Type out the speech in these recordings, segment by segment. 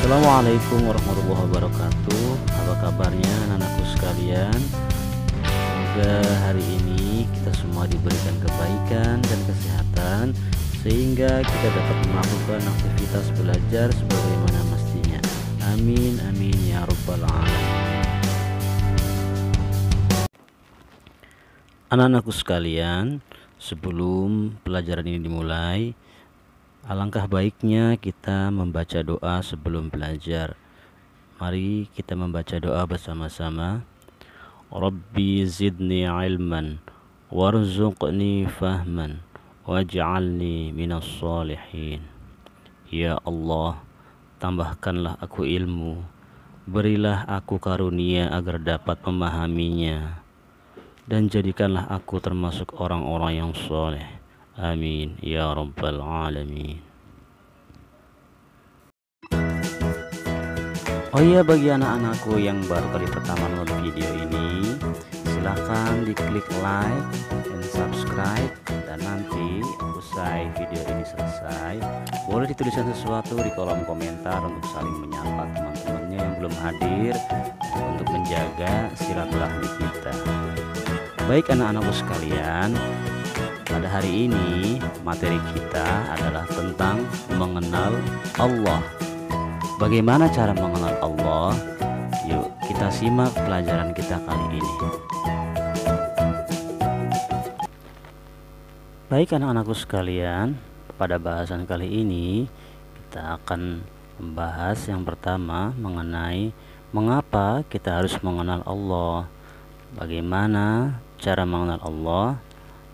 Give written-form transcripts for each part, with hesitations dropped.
Assalamualaikum warahmatullahi wabarakatuh. Apa kabarnya anak-anakku sekalian? Semoga hari ini kita semua diberikan kebaikan dan kesehatan sehingga kita dapat melakukan aktivitas belajar sebagaimana mestinya. Amin amin ya rabbal alamin. Anak-anakku sekalian, sebelum pelajaran ini dimulai, alangkah baiknya kita membaca doa sebelum belajar. Mari kita membaca doa bersama-sama. Rabbi zidni ilman warzuqni fahman waj'alni minas solihin. Ya Allah, tambahkanlah aku ilmu, berilah aku karunia agar dapat memahaminya, dan jadikanlah aku termasuk orang-orang yang soleh. Amin ya rabbal alamin. Oh iya, bagi anak-anakku yang baru kali pertama nonton video ini, silahkan diklik like dan subscribe, dan nanti usai video ini selesai boleh dituliskan sesuatu di kolom komentar untuk saling menyapa teman-temannya yang belum hadir untuk menjaga silaturahmi kita. Baik anak-anakku sekalian, pada hari ini materi kita adalah tentang mengenal Allah. Bagaimana cara mengenal Allah? Yuk kita simak pelajaran kita kali ini. Baik anak-anakku sekalian, pada bahasan kali ini kita akan membahas yang pertama mengenai mengapa kita harus mengenal Allah. Bagaimana cara mengenal Allah?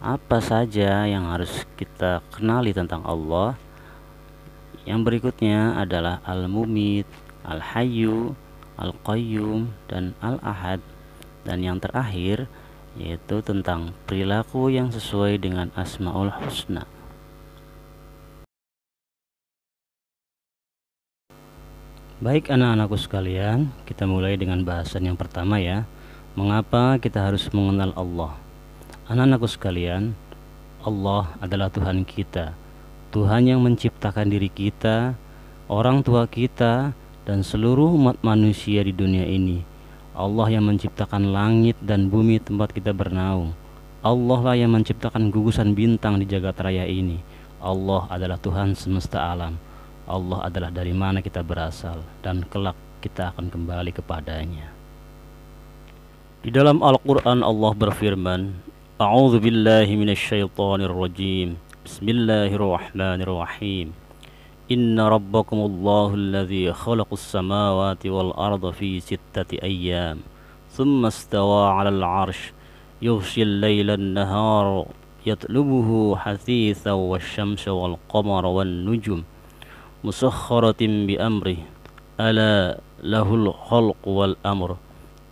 Apa saja yang harus kita kenali tentang Allah? Yang berikutnya adalah Al-Mumit, Al-Hayyu, Al-Qayyum, dan Al-Ahad. Dan yang terakhir yaitu tentang perilaku yang sesuai dengan Asmaul Husna. Baik anak-anakku sekalian, kita mulai dengan bahasan yang pertama ya. Mengapa kita harus mengenal Allah? Anak-anakku sekalian, Allah adalah Tuhan kita, Tuhan yang menciptakan diri kita, orang tua kita, dan seluruh umat manusia di dunia ini. Allah yang menciptakan langit dan bumi tempat kita bernaung. Allah lah yang menciptakan gugusan bintang di jagat raya ini. Allah adalah Tuhan semesta alam. Allah adalah dari mana kita berasal, dan kelak kita akan kembali kepadanya. Di dalam Al-Quran Allah berfirman, A'udzu billahi minasyaitonir rajim. Bismillahirrahmanirrahim. Inna rabbakumullahu alladzi khalaqas samawati wal arda fi sittati ayyam, thumma istawa 'alal 'arsy, yughshil laila an-nahara yatlubuhu hasithan wasyamsa wal qamara wan nujum musakhkharatin bi amrihi, ala lahul khalqu wal amr.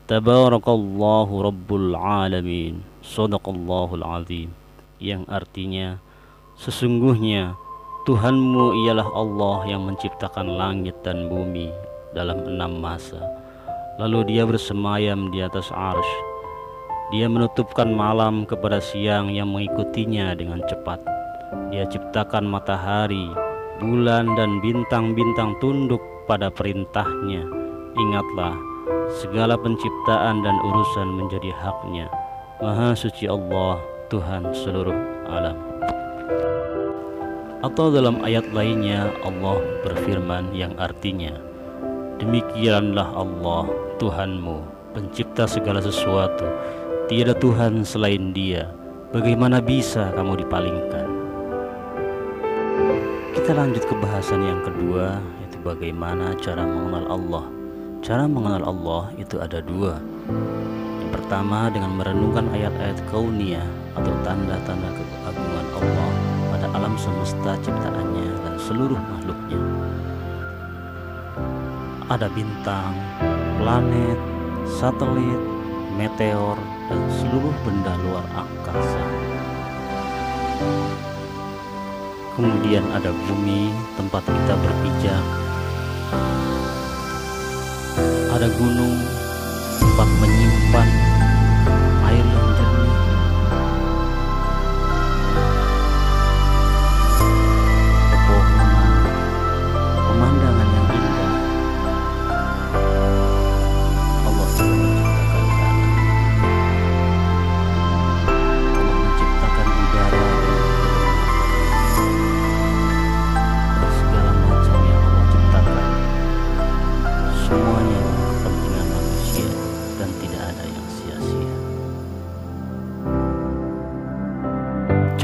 Tabarakallahu rabbul alamin. Shadaqallahul azim. Yang artinya, sesungguhnya Tuhanmu ialah Allah yang menciptakan langit dan bumi dalam 6 masa. Lalu dia bersemayam di atas arsy. Dia menutupkan malam kepada siang yang mengikutinya dengan cepat. Dia ciptakan matahari, bulan, dan bintang-bintang tunduk pada perintahnya. Ingatlah, segala penciptaan dan urusan menjadi haknya. Maha suci Allah, Tuhan seluruh alam. Atau dalam ayat lainnya Allah berfirman yang artinya, demikianlah Allah Tuhanmu, pencipta segala sesuatu, tiada Tuhan selain Dia. Bagaimana bisa kamu dipalingkan? Kita lanjut ke bahasan yang kedua, yaitu bagaimana cara mengenal Allah. Cara mengenal Allah itu ada dua. Yang pertama dengan merenungkan ayat-ayat kauniyah atau tanda-tanda keagungan Allah pada alam semesta ciptaannya dan seluruh makhluknya. Ada bintang, planet, satelit, meteor, dan seluruh benda luar angkasa. Kemudian ada bumi, tempat kita berpijak. Ada gunung, tempat menyimpan air yang jernih. Pepohonan, pemandangan yang indah,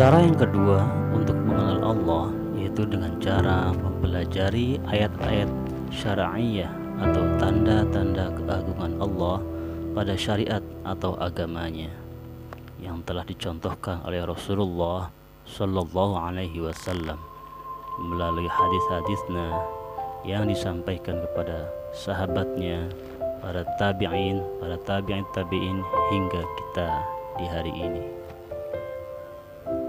Cara yang kedua untuk mengenal Allah yaitu dengan cara mempelajari ayat-ayat syar'iyah atau tanda-tanda keagungan Allah pada syariat atau agamanya yang telah dicontohkan oleh Rasulullah Shallallahu Alaihi Wasallam melalui hadis-hadisnya yang disampaikan kepada sahabatnya, para tabi'in, para tabi'in hingga kita di hari ini.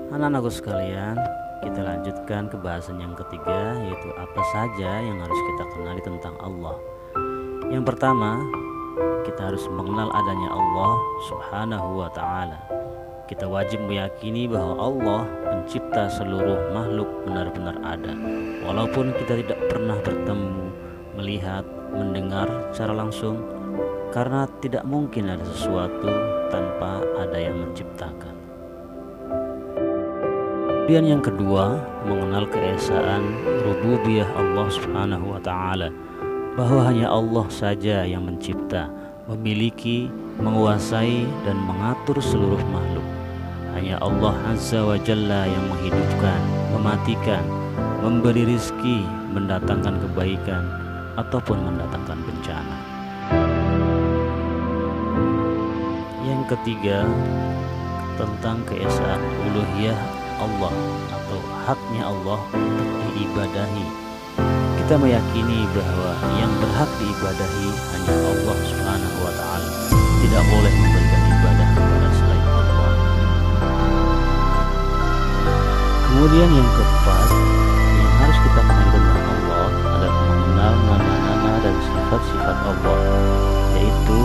Anak-anakku sekalian, kita lanjutkan ke bahasan yang ketiga, yaitu apa saja yang harus kita kenali tentang Allah. Yang pertama, kita harus mengenal adanya Allah Subhanahu wa Ta'ala. Kita wajib meyakini bahwa Allah pencipta seluruh makhluk benar-benar ada, walaupun kita tidak pernah bertemu, melihat, mendengar secara langsung, karena tidak mungkin ada sesuatu tanpa ada yang menciptakan. Kemudian yang kedua, mengenal keesaan rububiyah Allah Subhanahu wa Ta'ala, bahwa hanya Allah saja yang mencipta, memiliki, menguasai, dan mengatur seluruh makhluk. Hanya Allah Azza wa Jalla yang menghidupkan, mematikan, memberi rizki, mendatangkan kebaikan, ataupun mendatangkan bencana. Yang ketiga, tentang keesaan uluhiyah Allah atau haknya Allah untuk diibadahi. Kita meyakini bahwa yang berhak diibadahi hanya Allah Subhanahu wa Ta'ala. Tidak boleh memberikan ibadah kepada selain Allah. Kemudian yang keempat, yang harus kita kenali tentang Allah adalah mengenal nama-nama dan sifat-sifat Allah, yaitu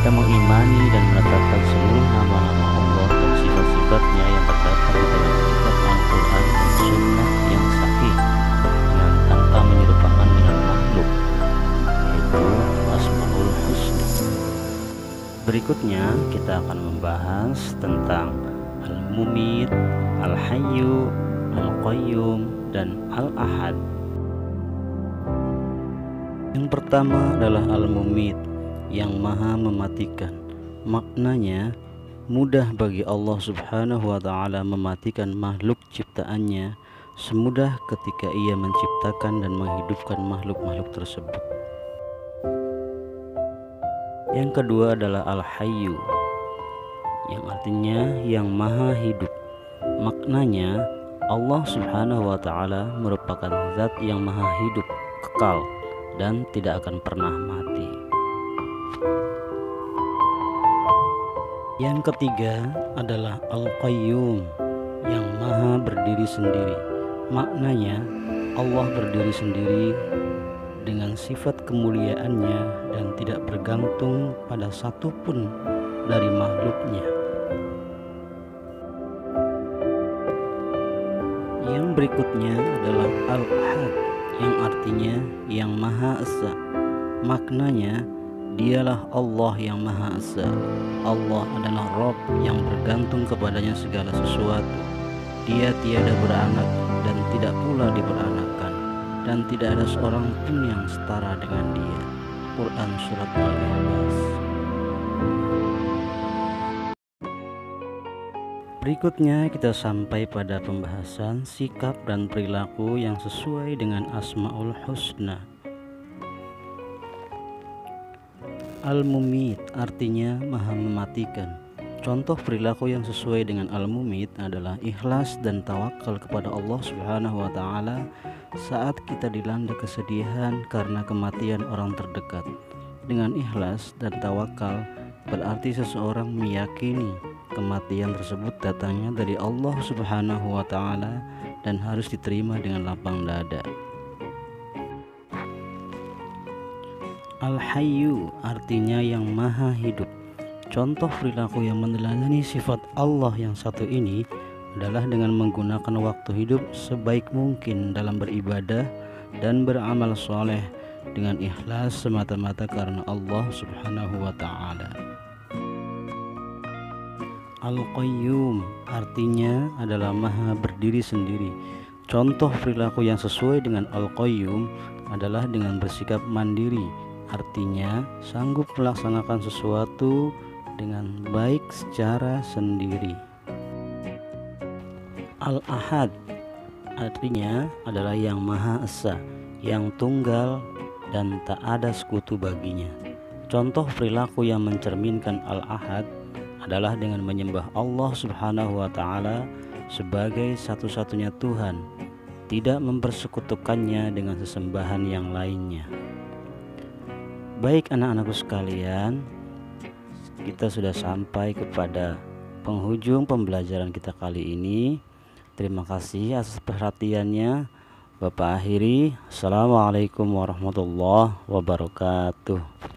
kita mengimani dan menetapkan seluruh nama-nama Allah dan sifat-sifatnya yang terdapat di dalam kitab Al-Quran dan Sunnah yang sahih, dengan tanpa menyerupakan dengan makhluk, yaitu Asmaul Husna. Berikutnya kita akan membahas tentang Al-Mumit, Al-Hayyu, Al-Qayyum, dan Al-Ahad. Yang pertama adalah Al-Mumit, yang maha mematikan. Maknanya, mudah bagi Allah Subhanahu wa Ta'ala mematikan makhluk ciptaannya semudah ketika ia menciptakan dan menghidupkan makhluk-makhluk tersebut. Yang kedua adalah Al-Hayyu, yang artinya yang maha hidup. Maknanya, Allah Subhanahu wa Ta'ala merupakan zat yang maha hidup, kekal, dan tidak akan pernah mati. Yang ketiga adalah Al-Qayyum, yang maha berdiri sendiri. Maknanya, Allah berdiri sendiri dengan sifat kemuliaannya dan tidak bergantung pada satupun dari makhluknya. Yang berikutnya adalah Al-Ahad, yang artinya yang Maha Esa. Maknanya, dialah Allah yang Maha Esa. Allah adalah Rabb yang bergantung kepadanya segala sesuatu. Dia tiada beranak dan tidak pula diberanakkan, dan tidak ada seorang pun yang setara dengan Dia. Quran Surat Al-Ikhlas. Berikutnya kita sampai pada pembahasan sikap dan perilaku yang sesuai dengan Asmaul Husna. Al-Mumit artinya maha mematikan. Contoh perilaku yang sesuai dengan Al-Mumit adalah ikhlas dan tawakal kepada Allah Subhanahu wa Ta'ala saat kita dilanda kesedihan karena kematian orang terdekat. Dengan ikhlas dan tawakal berarti seseorang meyakini kematian tersebut datangnya dari Allah Subhanahu wa Ta'ala dan harus diterima dengan lapang dada. Al-Hayyu artinya yang maha hidup. Contoh perilaku yang meneladani sifat Allah yang satu ini adalah dengan menggunakan waktu hidup sebaik mungkin dalam beribadah dan beramal soleh dengan ikhlas semata-mata karena Allah Subhanahu wa Ta'ala. Al-Qayyum artinya adalah maha berdiri sendiri. Contoh perilaku yang sesuai dengan Al-Qayyum adalah dengan bersikap mandiri, artinya sanggup melaksanakan sesuatu dengan baik secara sendiri. Al-Ahad artinya adalah yang Maha Esa, yang tunggal dan tak ada sekutu baginya. Contoh perilaku yang mencerminkan Al-Ahad adalah dengan menyembah Allah Subhanahu wa Ta'ala sebagai satu-satunya Tuhan, tidak mempersekutukannya dengan sesembahan yang lainnya. Baik anak-anakku sekalian, kita sudah sampai kepada penghujung pembelajaran kita kali ini. Terima kasih atas perhatiannya. Bapak akhiri, Assalamualaikum warahmatullahi wabarakatuh.